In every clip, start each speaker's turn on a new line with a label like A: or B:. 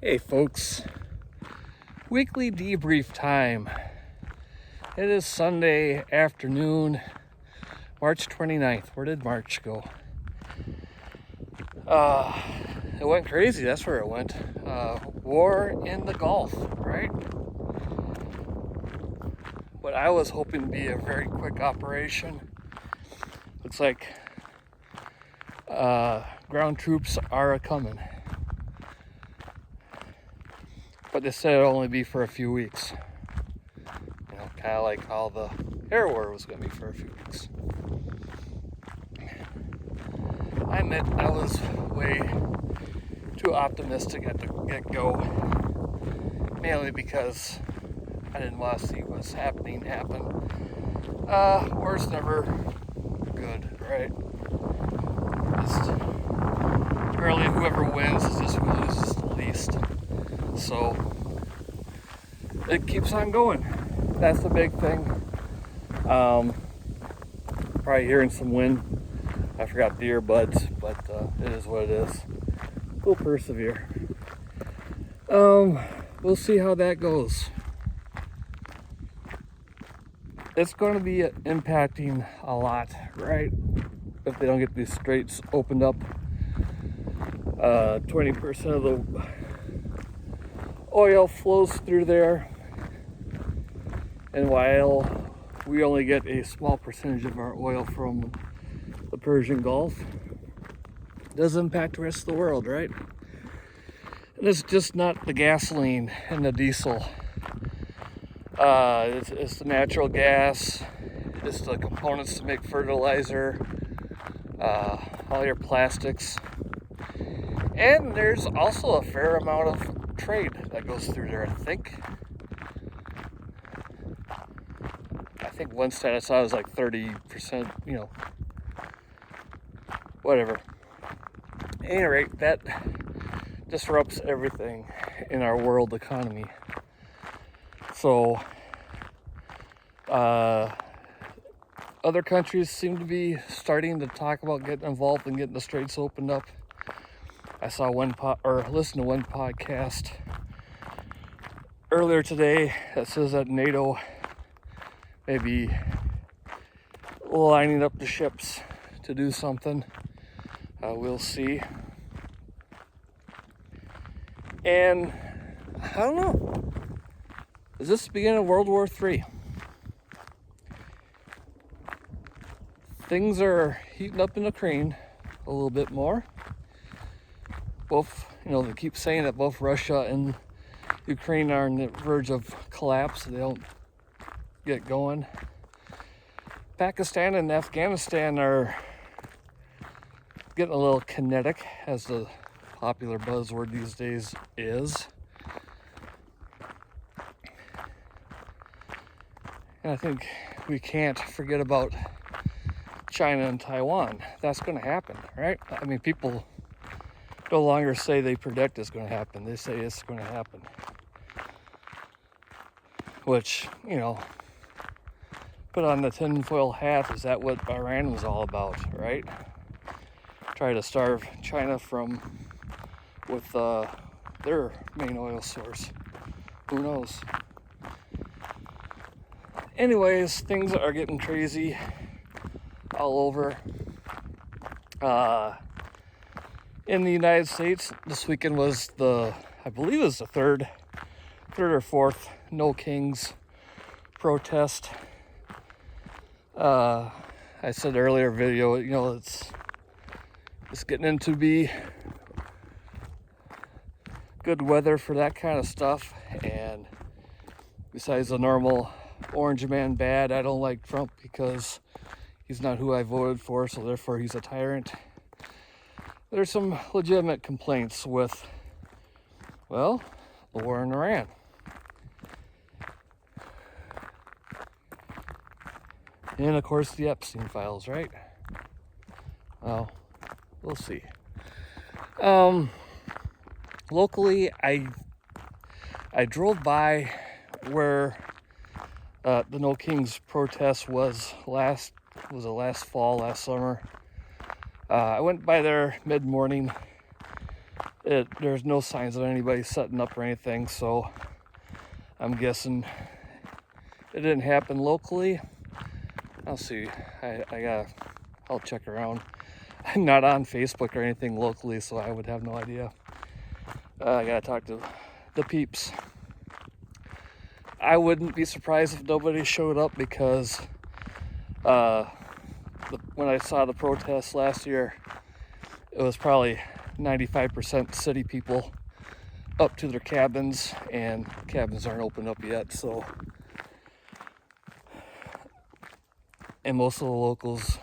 A: Hey folks, weekly debrief time. It is Sunday afternoon, March 29th. Where did March go? It went crazy, that's where it went. War in the Gulf, right? What I was hoping to be a very quick operation. Looks like ground troops are a-coming. But they said it'll only be for a few weeks. You know, kind of like how the air war was going to be for a few weeks. I admit I was way too optimistic at the get-go. Mainly because I didn't want to see what's happening happen. War's never good, right? Just, apparently whoever wins is just who loses the least. So it keeps on going. That's the big thing. Probably hearing some wind. I forgot the earbuds, but it is what it is. We'll persevere. We'll see how that goes. It's going to be impacting a lot, right? If they don't get these straits opened up. 20% of the oil flows through there, and while we only get a small percentage of our oil from the Persian Gulf, it does impact the rest of the world, right? And it's just not the gasoline and the diesel. It's the natural gas, it's the components to make fertilizer, all your plastics. And there's also a fair amount of trade that goes through there, I think. One stat I saw was like 30%, whatever. At any rate, that disrupts everything in our world economy. So, other countries seem to be starting to talk about getting involved and getting the straits opened up. I saw listened to one podcast earlier today that says that NATO may be lining up the ships to do something. We'll see. And I don't know. Is this the beginning of World War III? Things are heating up in Ukraine a little bit more. Both, they keep saying that both Russia and Ukraine are on the verge of collapse. They don't get going. Pakistan and Afghanistan are getting a little kinetic, as the popular buzzword these days is. And I think we can't forget about China and Taiwan. That's going to happen, right? I mean, people no longer say they predict it's going to happen. They say it's going to happen. Which, put on the tinfoil hat, is that what Iran was all about, right? Try to starve China with their main oil source. Who knows? Anyways, things are getting crazy all over. In the United States, this weekend was I believe it was the third or fourth No Kings protest. I said earlier video, it's getting into be good weather for that kind of stuff. And besides the normal orange man bad, I don't like Trump because he's not who I voted for, so therefore he's a tyrant. There's some legitimate complaints with, the war in Iran. And of course the Epstein files, right? Well, we'll see. Locally, I drove by where the No Kings protest was last fall, last summer. I went by there mid-morning. There's no signs of anybody setting up or anything, so I'm guessing it didn't happen locally. I'll see. I'll check around. I'm not on Facebook or anything locally, so I would have no idea. I gotta talk to the peeps. I wouldn't be surprised if nobody showed up because when I saw the protests last year, it was probably 95% city people up to their cabins, and cabins aren't opened up yet, so. And most of the locals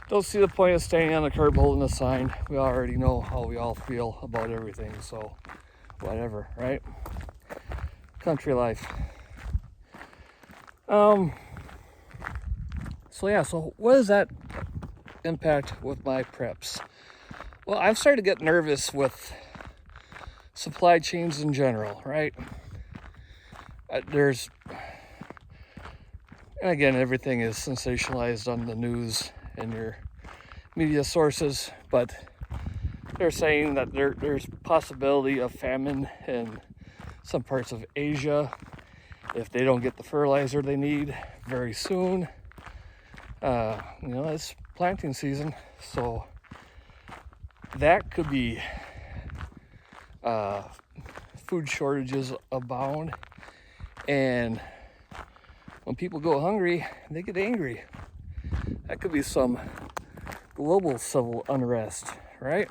A: don't see the point of standing on the curb holding a sign. We already know how we all feel about everything, so whatever, right? Country life. So what does that impact with my preps? Well, I've started to get nervous with supply chains in general, right? And again, everything is sensationalized on the news and your media sources, but they're saying that there's possibility of famine in some parts of Asia if they don't get the fertilizer they need very soon. It's planting season, so that could be food shortages abound, and when people go hungry, they get angry. That could be some global civil unrest, right?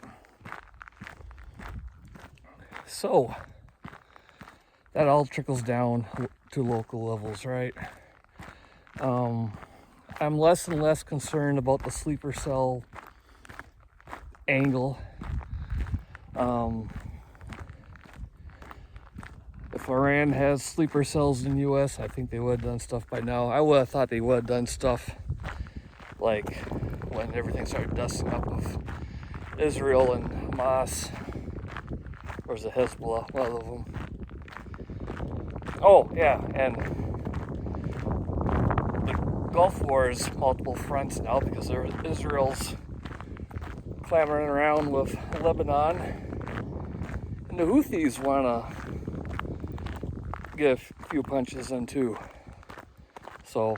A: So that all trickles down to local levels, right? I'm less and less concerned about the sleeper cell angle. If Iran has sleeper cells in the U.S., I think they would have done stuff by now. I would have thought they would have done stuff like when everything started dusting up with Israel and Hamas, or is it Hezbollah, one of them. Oh, yeah, and the Gulf War is multiple fronts now because Israel's clamoring around with Lebanon, and the Houthis want to get a few punches in too. So,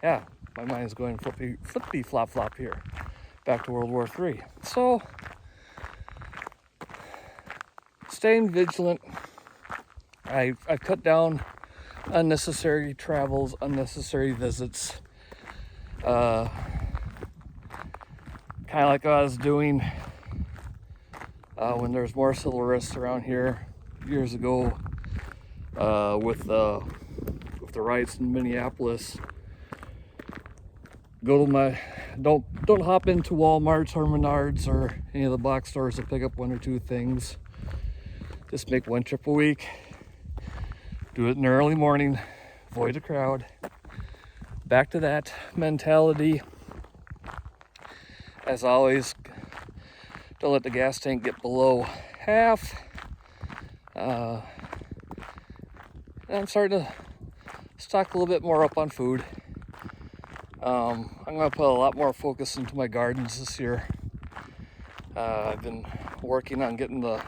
A: yeah, my mind's going flippy flop flop here, back to World War III. So, staying vigilant. I've cut down unnecessary travels, unnecessary visits. Kind of like I was doing when there's more civil unrest around here years ago with the riots in Minneapolis. Don't hop into Walmart's or Menards or any of the box stores to pick up one or two things. Just make one trip a week. Do it in the early morning. Avoid the crowd. Back to that mentality. As always, don't let the gas tank get below half. I'm starting to stock a little bit more up on food. I'm going to put a lot more focus into my gardens this year. I've been working on getting the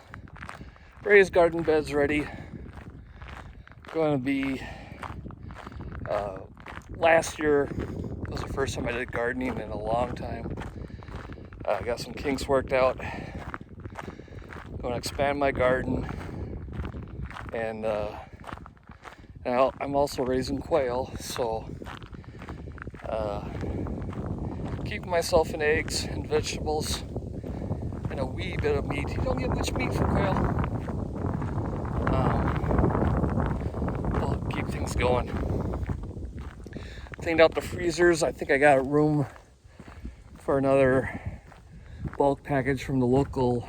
A: raised garden beds ready. Going to be last year was the first time I did gardening in a long time. I got some kinks worked out. Going to expand my garden, and I'm also raising quail, so keeping myself in eggs and vegetables and a wee bit of meat. You don't get much meat for quail. We'll keep things going. Cleaned out the freezers. I think I got room for another bulk package from the local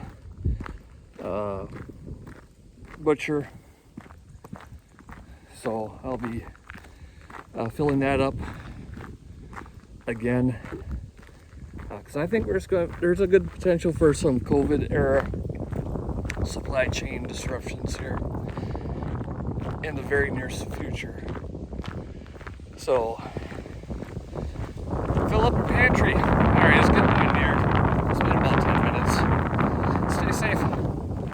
A: butcher. So I'll be filling that up again. Because I think there's a good potential for some COVID era supply chain disruptions here in the very near future. So fill up your pantry. Alright, it's getting in here. It's been about 10 minutes. Stay safe.